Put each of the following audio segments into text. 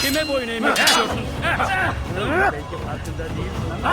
Kime boyun eğmek istiyorsun? Belki farkında değilsin ama...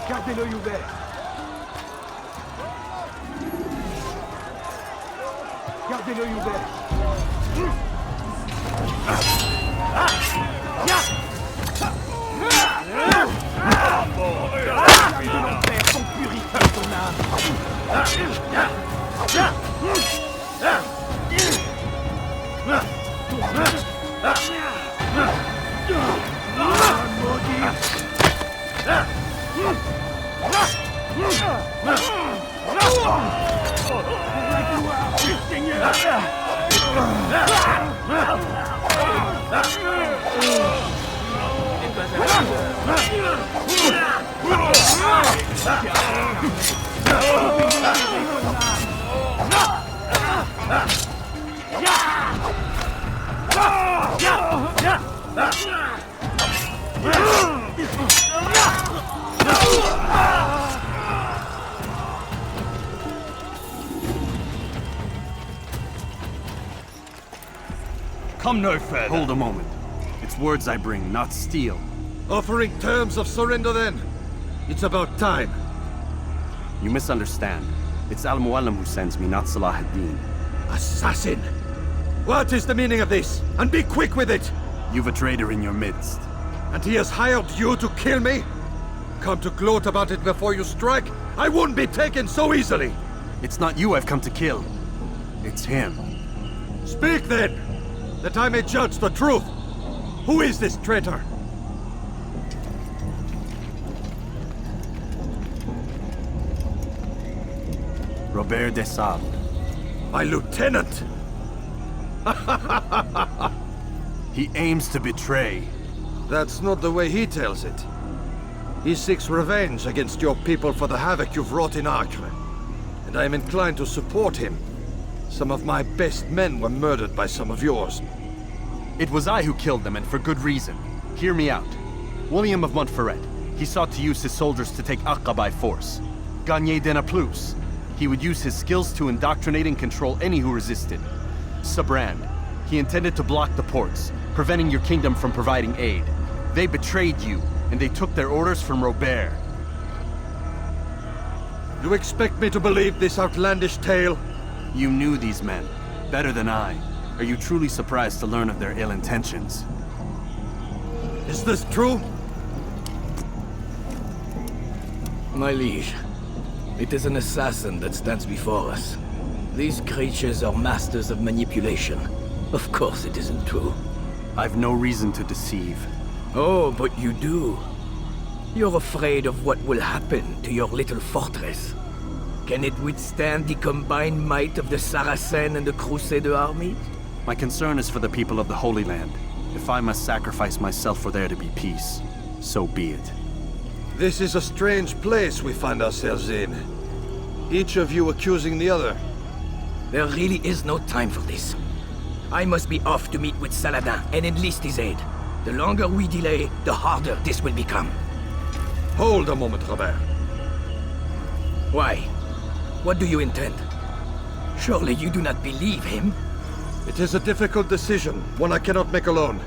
Gardez l'œil ouvert. Gardez l'œil ouvert. L'enfer sont purifiés ton Come no further. Hold a moment. It's words I bring, not steel. Offering terms of surrender then? It's about time. You misunderstand. It's Al-Mualim who sends me, not Salah ad-Din. Assassin! What is the meaning of this? And be quick with it! You've a traitor in your midst. And he has hired you to kill me? Come to gloat about it before you strike? I won't be taken so easily! It's not you I've come to kill. It's him. Speak then! That I may judge the truth! Who is this traitor? Robert de Sable. My lieutenant! He aims to betray. That's not the way he tells it. He seeks revenge against your people for the havoc you've wrought in Acre. And I am inclined to support him. Some of my best men were murdered by some of yours. It was I who killed them, and for good reason. Hear me out. William of Montferrat. He sought to use his soldiers to take Acre by force. Gagné de Naplouse. He would use his skills to indoctrinate and control any who resisted. Sabrand. He intended to block the ports, preventing your kingdom from providing aid. They betrayed you, and they took their orders from Robert. You expect me to believe this outlandish tale? You knew these men, better than I. Are you truly surprised to learn of their ill intentions? Is this true? My liege, it is an assassin that stands before us. These creatures are masters of manipulation. Of course it isn't true. I've no reason to deceive. Oh, but you do. You're afraid of what will happen to your little fortress. Can it withstand the combined might of the Saracen and the Crusader armies? My concern is for the people of the Holy Land. If I must sacrifice myself for there to be peace, so be it. This is a strange place we find ourselves in. Each of you accusing the other. There really is no time for this. I must be off to meet with Saladin and enlist his aid. The longer we delay, the harder this will become. Hold a moment, Robert. Why? What do you intend? Surely you do not believe him? It is a difficult decision, one I cannot make alone.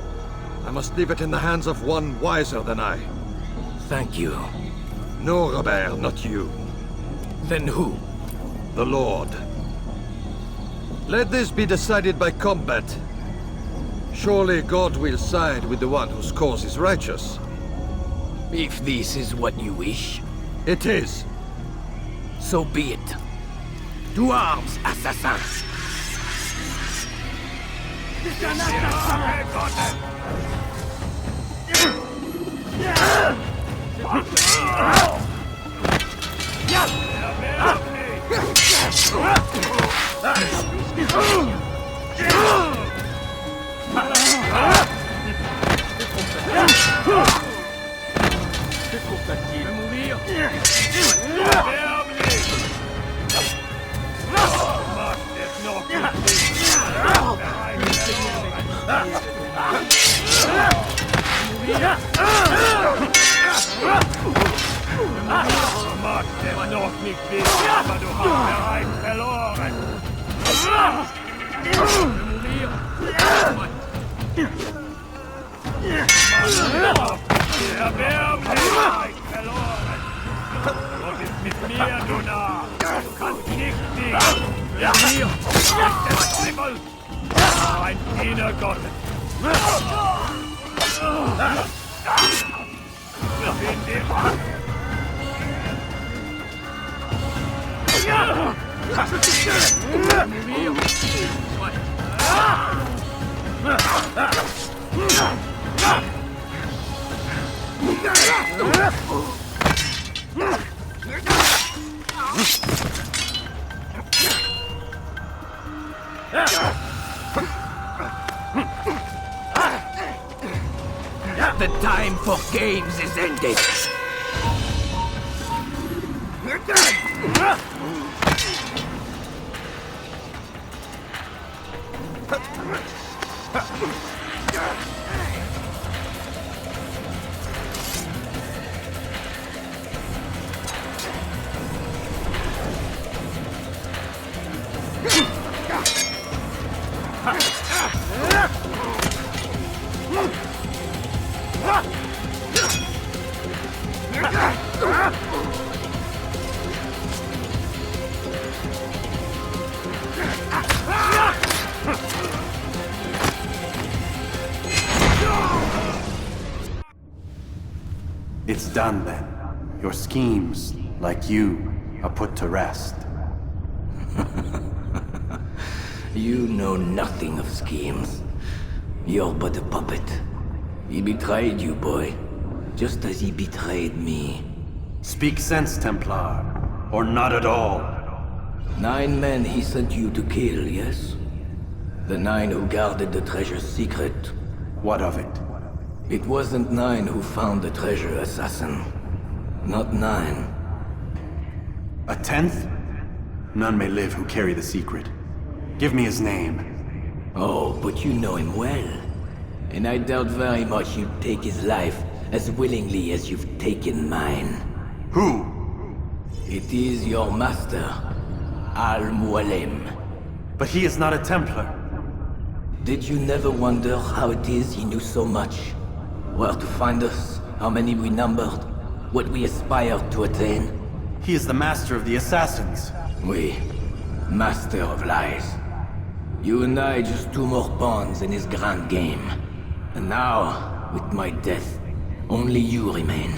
I must leave it in the hands of one wiser than I. Thank you. No, Robert, not you. Then who? The Lord. Let this be decided by combat. Surely God will side with the one whose cause is righteous. If this is what you wish, It is. so be it. To arms, assassins! The time for games is ended. It's done then. Your schemes, like you, are put to rest. You know nothing of schemes. You're but a puppet. He betrayed you, boy. Just as he betrayed me. Speak sense, Templar. Or not at all. 9 men he sent you to kill, yes? The 9 who guarded the treasure's secret. What of it? It wasn't 9 who found the treasure, assassin. Not 9. A 10th? None may live who carry the secret. Give me his name. Oh, but you know him well. And I doubt very much you'd take his life as willingly as you've taken mine. Who? It is your master, Al-Mualim. But he is not a Templar. Did you never wonder how it is he knew so much? Where to find us, how many we numbered, what we aspired to attain? He is the master of the assassins. Oui, master of lies. You and I just 2 more pawns in his grand game. And now, with my death, only you remain.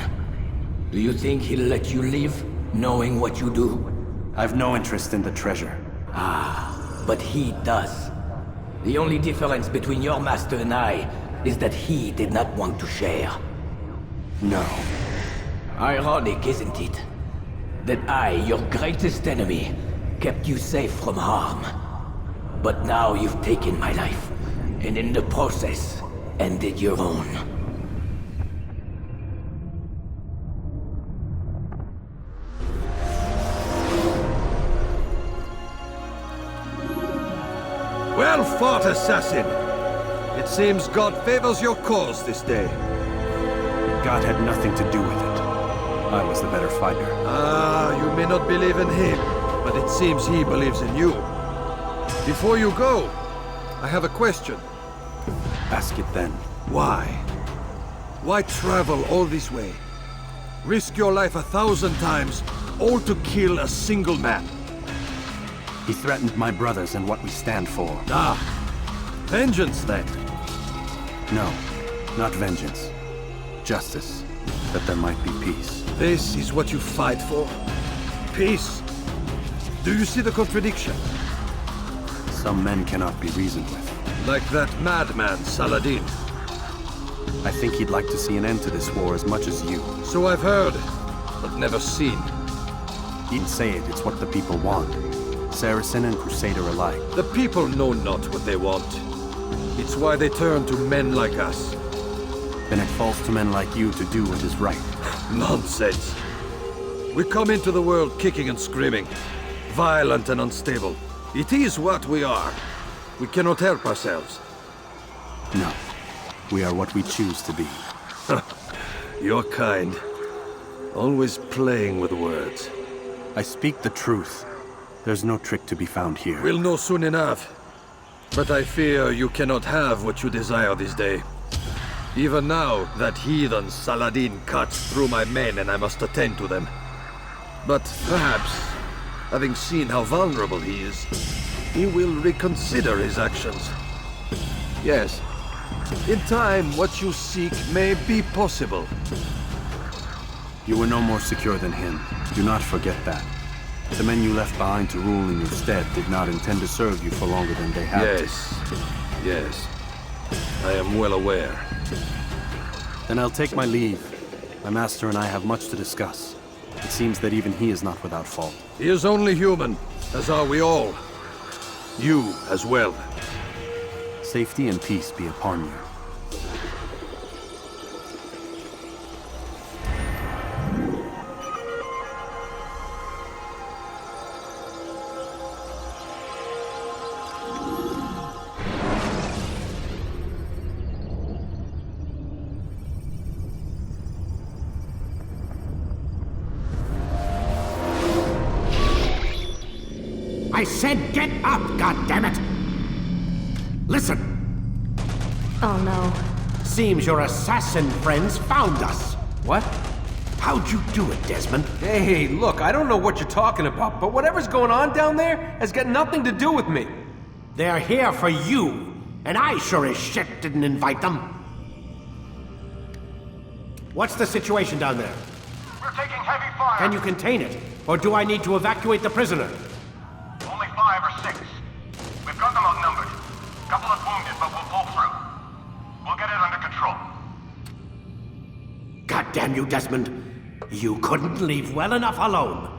Do you think he'll let you live, knowing what you do? I've no interest in the treasure. Ah, but he does. The only difference between your master and I is that he did not want to share. No. Ironic, isn't it? That I, your greatest enemy, kept you safe from harm. But now you've taken my life, and in the process, ended your own. Well fought, assassin! It seems God favors your cause this day. God had nothing to do with it. I was the better fighter. Ah, you may not believe in him, but it seems he believes in you. Before you go, I have a question. Ask it then. Why? Why travel all this way? Risk your life 1,000 times, all to kill a single man? He threatened my brothers and what we stand for. Ah, vengeance then. No, not vengeance. Justice, that there might be peace. This is what you fight for? Peace? Do you see the contradiction? Some men cannot be reasoned with. Like that madman, Saladin. I think he'd like to see an end to this war as much as you. So I've heard, but never seen. He'd say it, it's what the people want. Saracen and Crusader alike. The people know not what they want. It's why they turn to men like us. Then it falls to men like you to do what is right. Nonsense. We come into the world kicking and screaming, violent and unstable. It is what we are. We cannot help ourselves. No. We are what we choose to be. Your kind. Always playing with words. I speak the truth. There's no trick to be found here. We'll know soon enough. But I fear you cannot have what you desire this day. Even now, that heathen Saladin cuts through my men and I must attend to them. But perhaps, having seen how vulnerable he is, he will reconsider his actions. Yes, in time, what you seek may be possible. You were no more secure than him. Do not forget that. The men you left behind to rule in your stead did not intend to serve you for longer than they had to. Yes. I am well aware. Then I'll take my leave. My master and I have much to discuss. It seems that even he is not without fault. He is only human, as are we all. You as well. Safety and peace be upon you. I said get up, goddammit! Listen! Oh no. Seems your assassin friends found us. What? How'd you do it, Desmond? Hey, look, I don't know what you're talking about, but whatever's going on down there has got nothing to do with me. They're here for you, and I sure as shit didn't invite them. What's the situation down there? We're taking heavy fire. Can you contain it? Or do I need to evacuate the prisoner? Only 5 or 6. We've got them outnumbered. Couple of wounded, but we'll pull through. We'll get it under control. God damn you, Desmond. You couldn't leave well enough alone.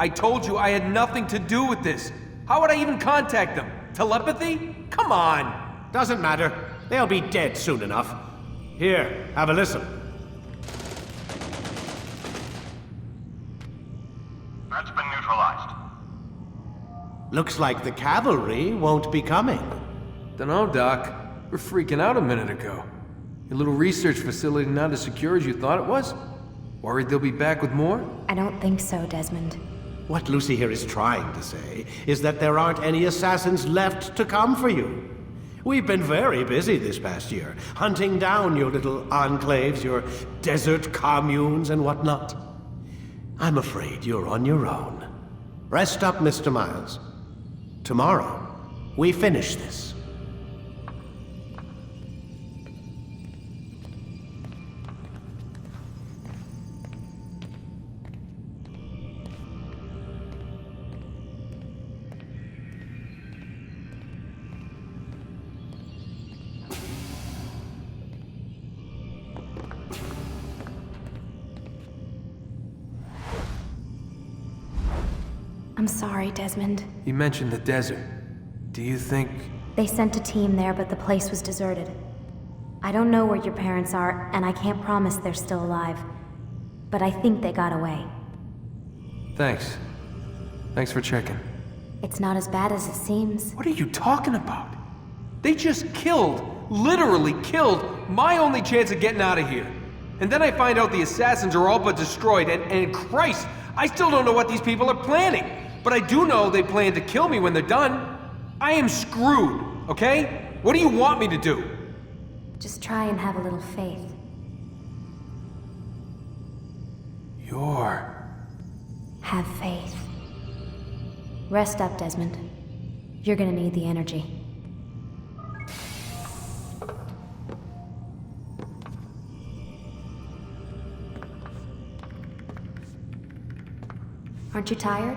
I told you I had nothing to do with this. How would I even contact them? Telepathy? Come on! Doesn't matter. They'll be dead soon enough. Here, have a listen. That's been neutralized. Looks like the cavalry won't be coming. Dunno, Doc. We're freaking out a minute ago. Your little research facility not as secure as you thought it was? Worried they'll be back with more? I don't think so, Desmond. What Lucy here is trying to say is that there aren't any assassins left to come for you. We've been very busy this past year, hunting down your little enclaves, your desert communes and whatnot. I'm afraid you're on your own. Rest up, Mr. Miles. Tomorrow, we finish this. I'm sorry, Desmond. You mentioned the desert. Do you think... They sent a team there, but the place was deserted. I don't know where your parents are, and I can't promise they're still alive. But I think they got away. Thanks. Thanks for checking. It's not as bad as it seems. What are you talking about? They just killed, literally killed, my only chance of getting out of here. And then I find out the assassins are all but destroyed, and Christ, I still don't know what these people are planning. But I do know they plan to kill me when they're done. I am screwed, okay? What do you want me to do? Just try and have a little faith. Have faith. Rest up, Desmond. You're gonna need the energy. Aren't you tired?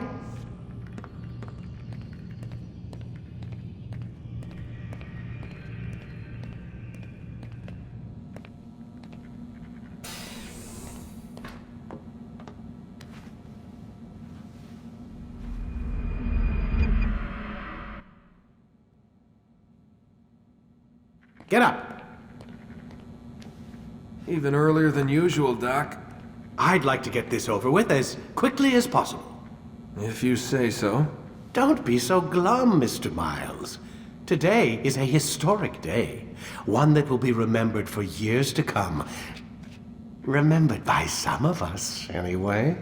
Get up. Even earlier than usual, Doc. I'd like to get this over with as quickly as possible. If you say so. Don't be so glum, Mr. Miles. Today is a historic day. One that will be remembered for years to come. Remembered by some of us, anyway.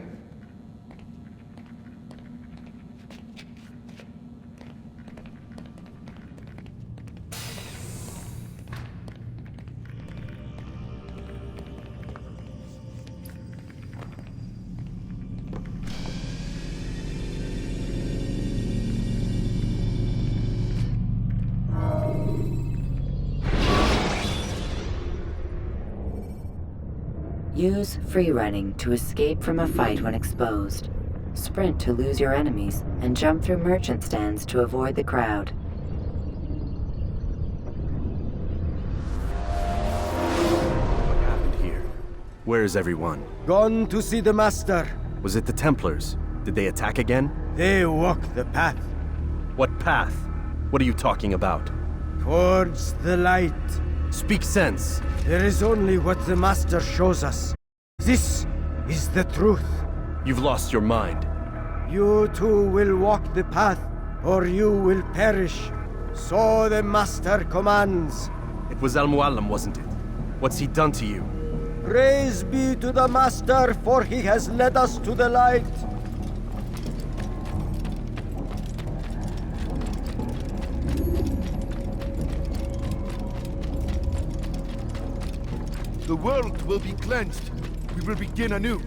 Use free running to escape from a fight when exposed. Sprint to lose your enemies, and jump through merchant stands to avoid the crowd. What happened here? Where is everyone? Gone to see the Master. Was it the Templars? Did they attack again? They walk the path What path? What are you talking about? towards the light. Speak sense. There is only what the Master shows us. This is the truth. You've lost your mind. You too will walk the path, or you will perish. So the Master commands. It was Al-Mualim, wasn't it? What's he done to you? Praise be to the Master, for he has led us to the light. The world will be cleansed. We will begin anew.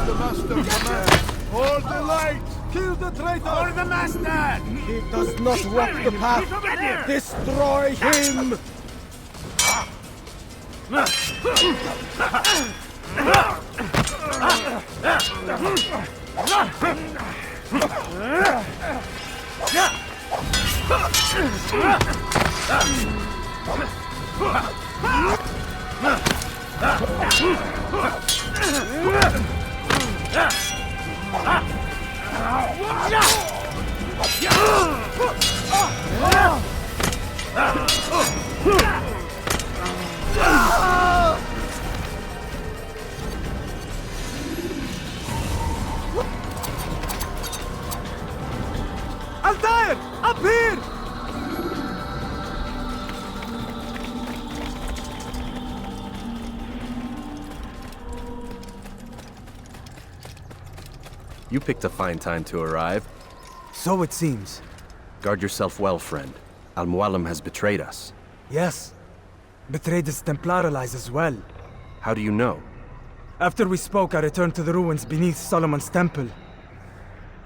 The Master commands. Hold the light! Kill the traitor! For the Master! He does not walk the path. Destroy him! Altair! Up here! You picked a fine time to arrive. So it seems. Guard yourself well, friend. Al-Mualim has betrayed us. Yes. Betrayed his Templar allies as well. How do you know? After we spoke, I returned to the ruins beneath Solomon's temple.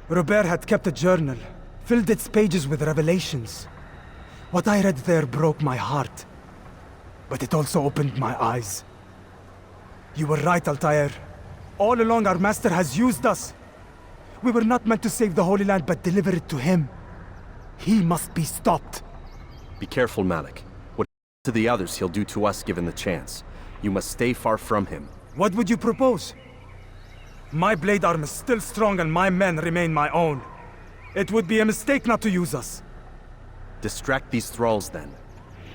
Robert had kept a journal, filled its pages with revelations. What I read there broke my heart. But it also opened my eyes. You were right, Altair. All along our master has used us. We were not meant to save the Holy Land, but deliver it to him. He must be stopped. Be careful, Malik. What to the others he'll do to us given the chance. You must stay far from him. What would you propose? My blade arm is still strong and my men remain my own. It would be a mistake not to use us. Distract these thralls then.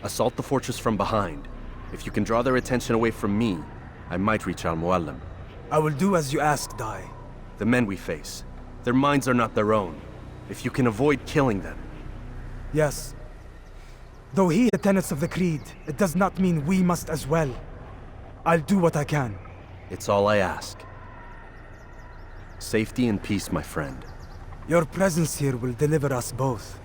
Assault the fortress from behind. If you can draw their attention away from me, I might reach Al-Mualim. I will do as you ask, Dai. The men we face, their minds are not their own. If you can avoid killing them. Yes. Though he the tenets of the Creed, it does not mean we must as well. I'll do what I can. It's all I ask. Safety and peace, my friend. Your presence here will deliver us both.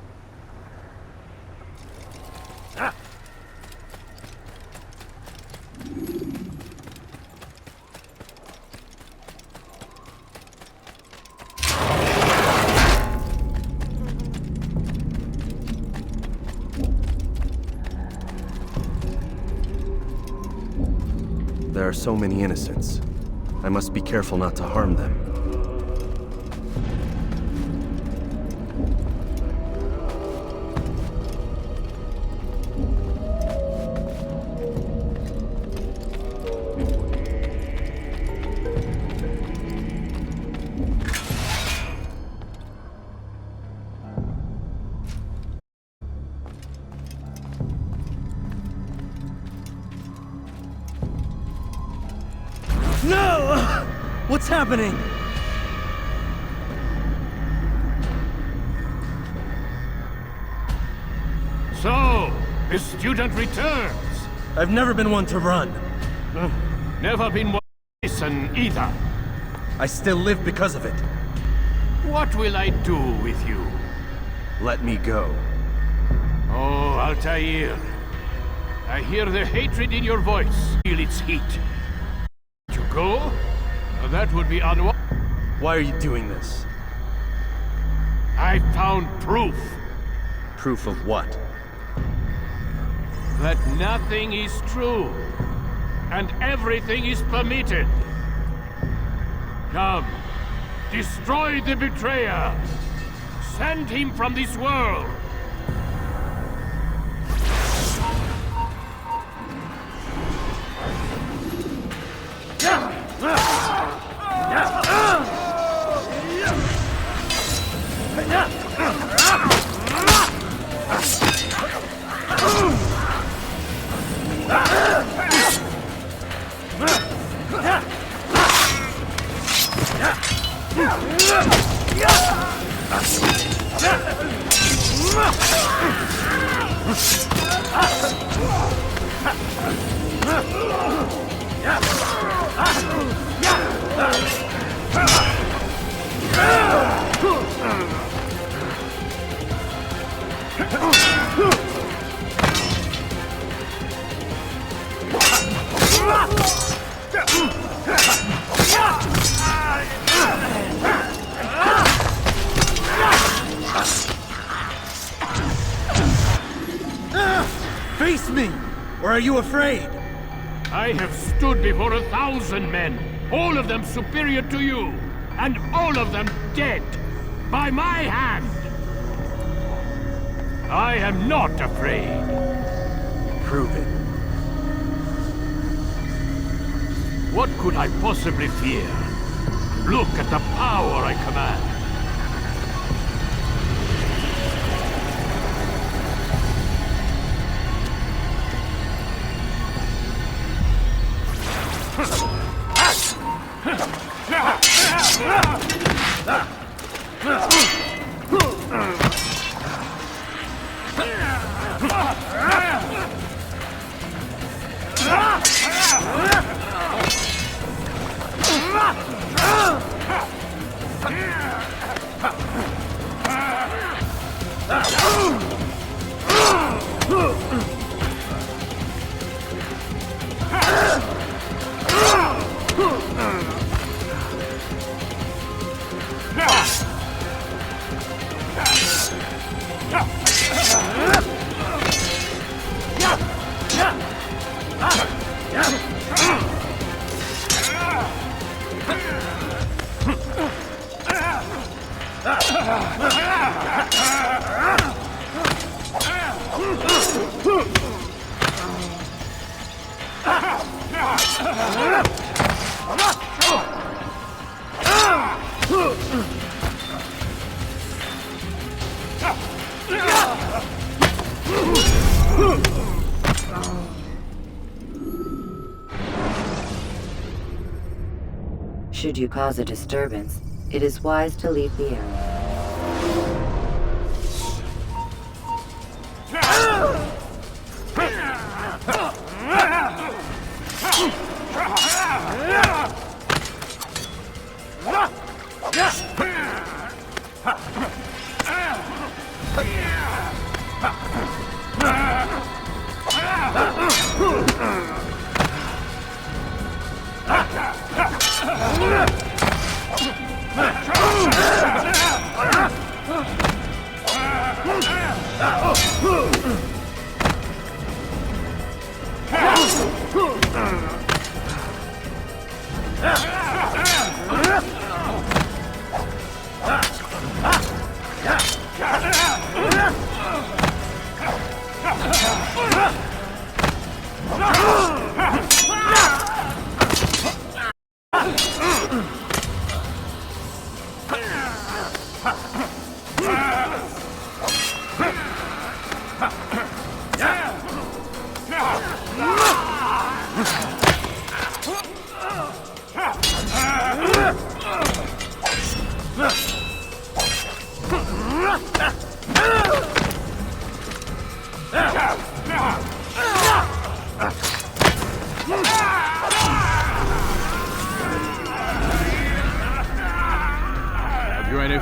There are so many innocents. I must be careful not to harm them. No! What's happening? So, the student returns. I've never been one to run. Never been one to listen either. I still live because of it. What will I do with you? Let me go. Oh, Altair. I hear the hatred in your voice. Feel its heat. Go? That would be unwise. Why are you doing this? I found proof. Proof of what? That nothing is true. And everything is permitted. Come. Destroy the betrayer. Send him from this world. Face me! Or are you afraid? I have stood before 1,000 men, all of them superior to you, and all of them dead, by my hand. I am not afraid. Prove it. What could I possibly fear? Look at the power I command. Should you cause a disturbance, it is wise to leave the area.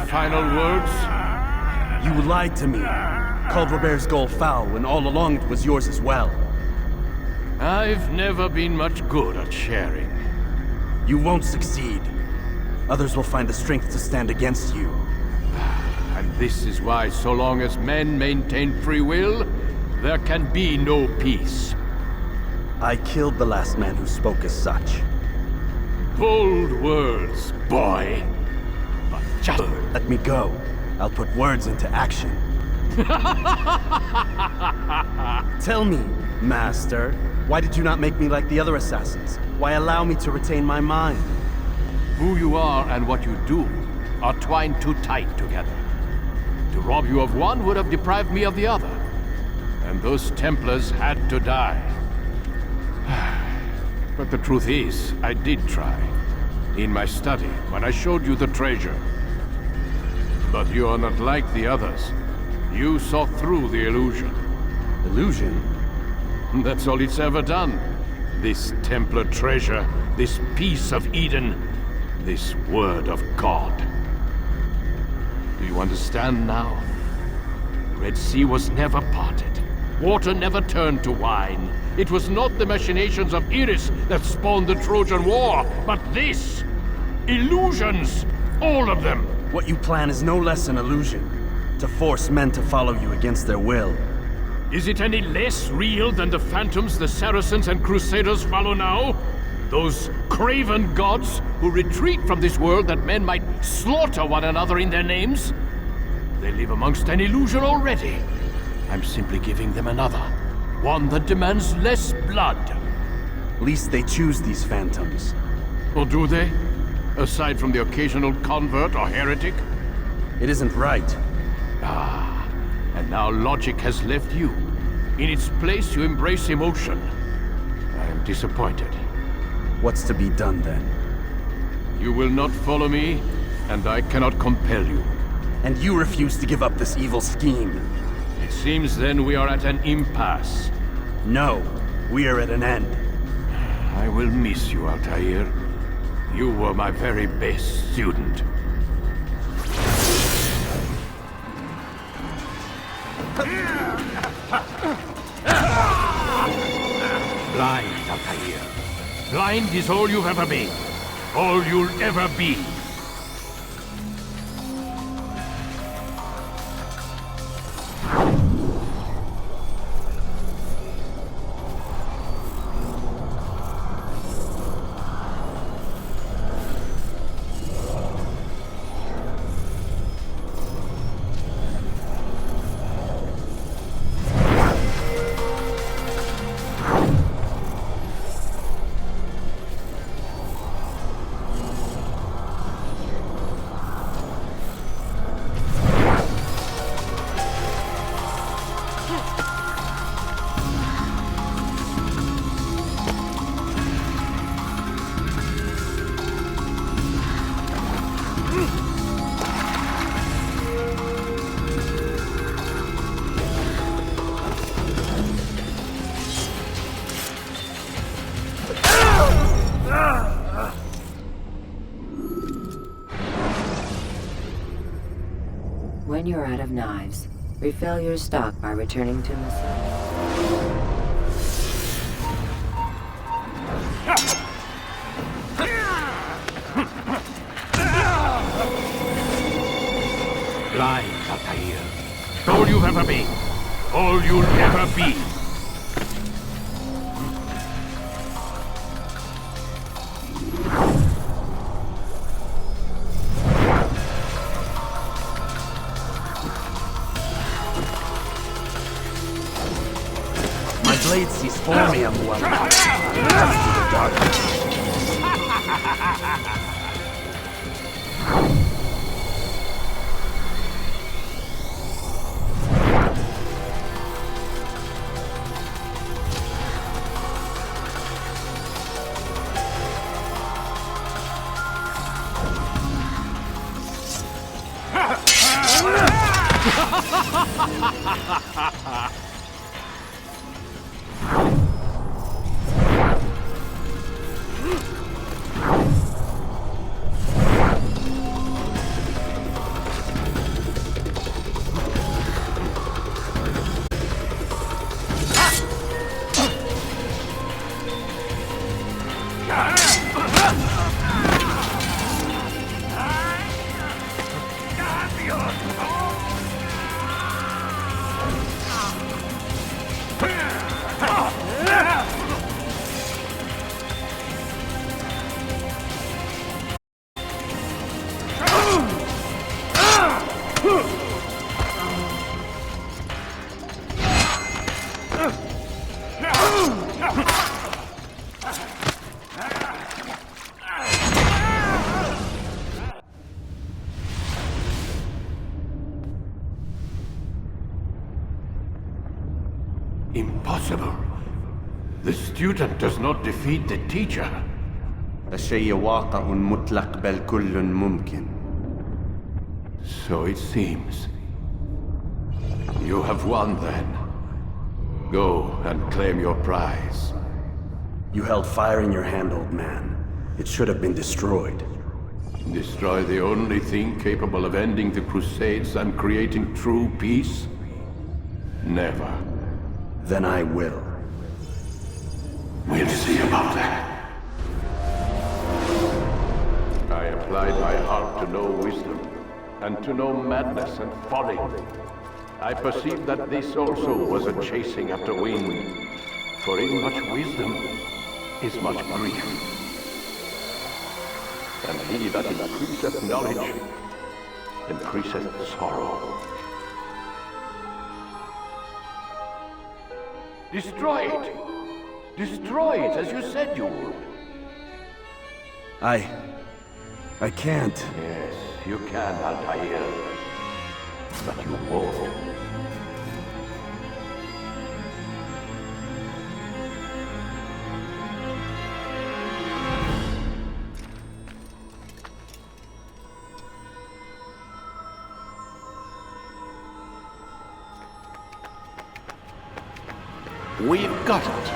Final words? You lied to me. Called Robert's goal foul when all along it was yours as well. I've never been much good at sharing. You won't succeed. Others will find the strength to stand against you. And this is why, so long as men maintain free will, there can be no peace. I killed the last man who spoke as such. Bold words, boy. But just let me go. I'll put words into action. Tell me, Master, why did you not make me like the other assassins? Why allow me to retain my mind? Who you are and what you do are twined too tight together. To rob you of one would have deprived me of the other. And those Templars had to die. But the truth is, I did try. In my study, when I showed you the treasure. But you are not like the others. You saw through the illusion. Illusion? That's all it's ever done. This Templar treasure, this piece of Eden, this word of God. Do you understand now? The Red Sea was never parted. Water never turned to wine. It was not the machinations of Iris that spawned the Trojan War, but this! Illusions! All of them! What you plan is no less an illusion. To force men to follow you against their will. Is it any less real than the phantoms the Saracens and Crusaders follow now? Those craven gods who retreat from this world that men might slaughter one another in their names? They live amongst an illusion already. I'm simply giving them another. One that demands less blood. At least they choose these phantoms. Or do they? Aside from the occasional convert or heretic? It isn't right. Ah, and now logic has left you. In its place, you embrace emotion. I am disappointed. What's to be done then? You will not follow me, and I cannot compel you. And you refuse to give up this evil scheme. It seems then we are at an impasse. No, we are at an end. I will miss you, Altair. You were my very best student. Blind, Altair. Blind is all you've ever been. All you'll ever be. When you're out of knives, refill your stock by returning to Messina. Blind, Altair. All you've ever been. All you'll ever be. Blade sees for me, I'm one. The darkness. Impossible. The student does not defeat the teacher. الشيء واقع مطلق بل كل ممكن. So it seems. You have won then. Go and claim your prize. You held fire in your hand, old man. It should have been destroyed. Destroy the only thing capable of ending the Crusades and creating true peace? Never. Then I will. We'll see about that. I applied my heart to know wisdom, and to know madness and folly. I perceived that this also was a chasing after wind, for in much wisdom is much grief. And he that increaseth knowledge increaseth sorrow. Destroy it! Destroy it, as you said you would. I can't. Yes, you can, Altair. But you won't. We've got it.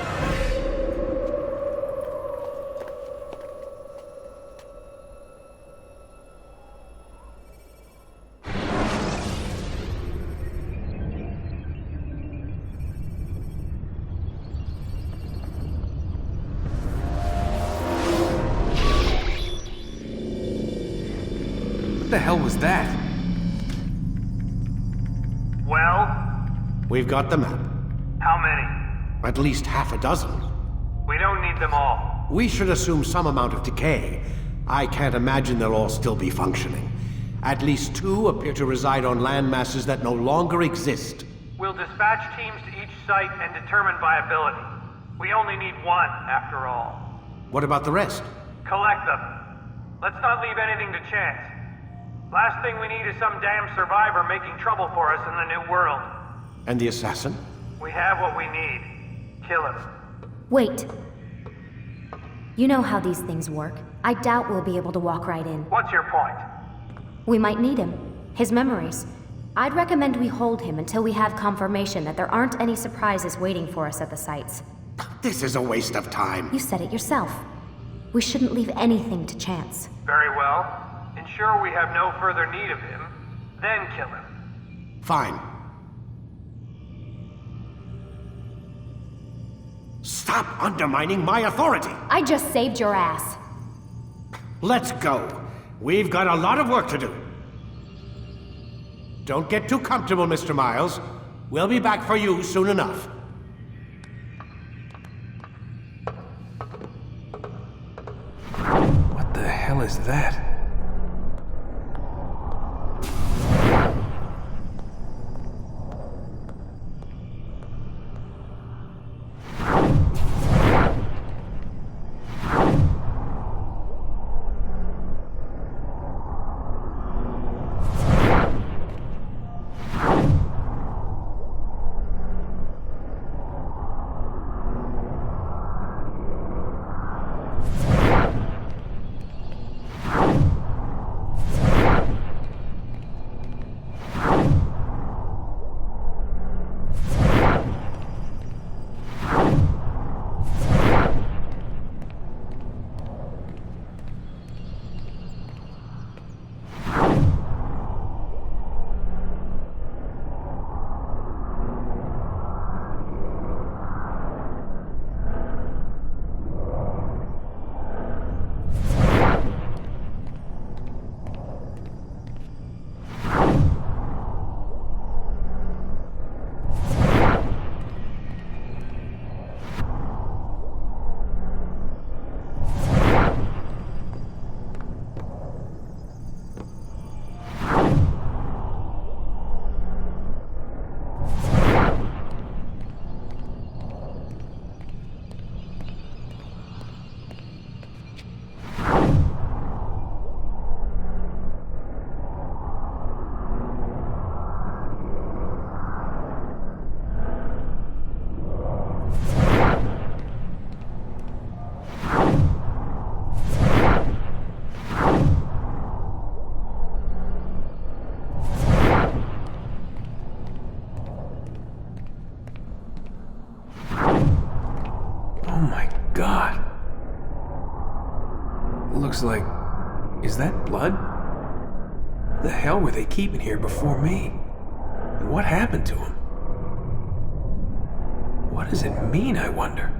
What the hell was that? Well? We've got the map. How many? At least half a dozen. We don't need them all. We should assume some amount of decay. I can't imagine they'll all still be functioning. At least 2 appear to reside on land masses that no longer exist. We'll dispatch teams to each site and determine viability. We only need 1, after all. What about the rest? Collect them. Let's not leave anything to chance. Last thing we need is some damn survivor making trouble for us in the new world. And the assassin? We have what we need. Kill him. Wait. You know how these things work. I doubt we'll be able to walk right in. What's your point? We might need him. His memories. I'd recommend we hold him until we have confirmation that there aren't any surprises waiting for us at the sites. This is a waste of time. You said it yourself. We shouldn't leave anything to chance. Very well. Ensure we have no further need of him, then kill him. Fine. Stop undermining my authority! I just saved your ass. Let's go. We've got a lot of work to do. Don't get too comfortable, Mr. Miles. We'll be back for you soon enough. What the hell is that? Looks like... is that blood? The hell were they keeping here before me? And what happened to him? What does it mean, I wonder?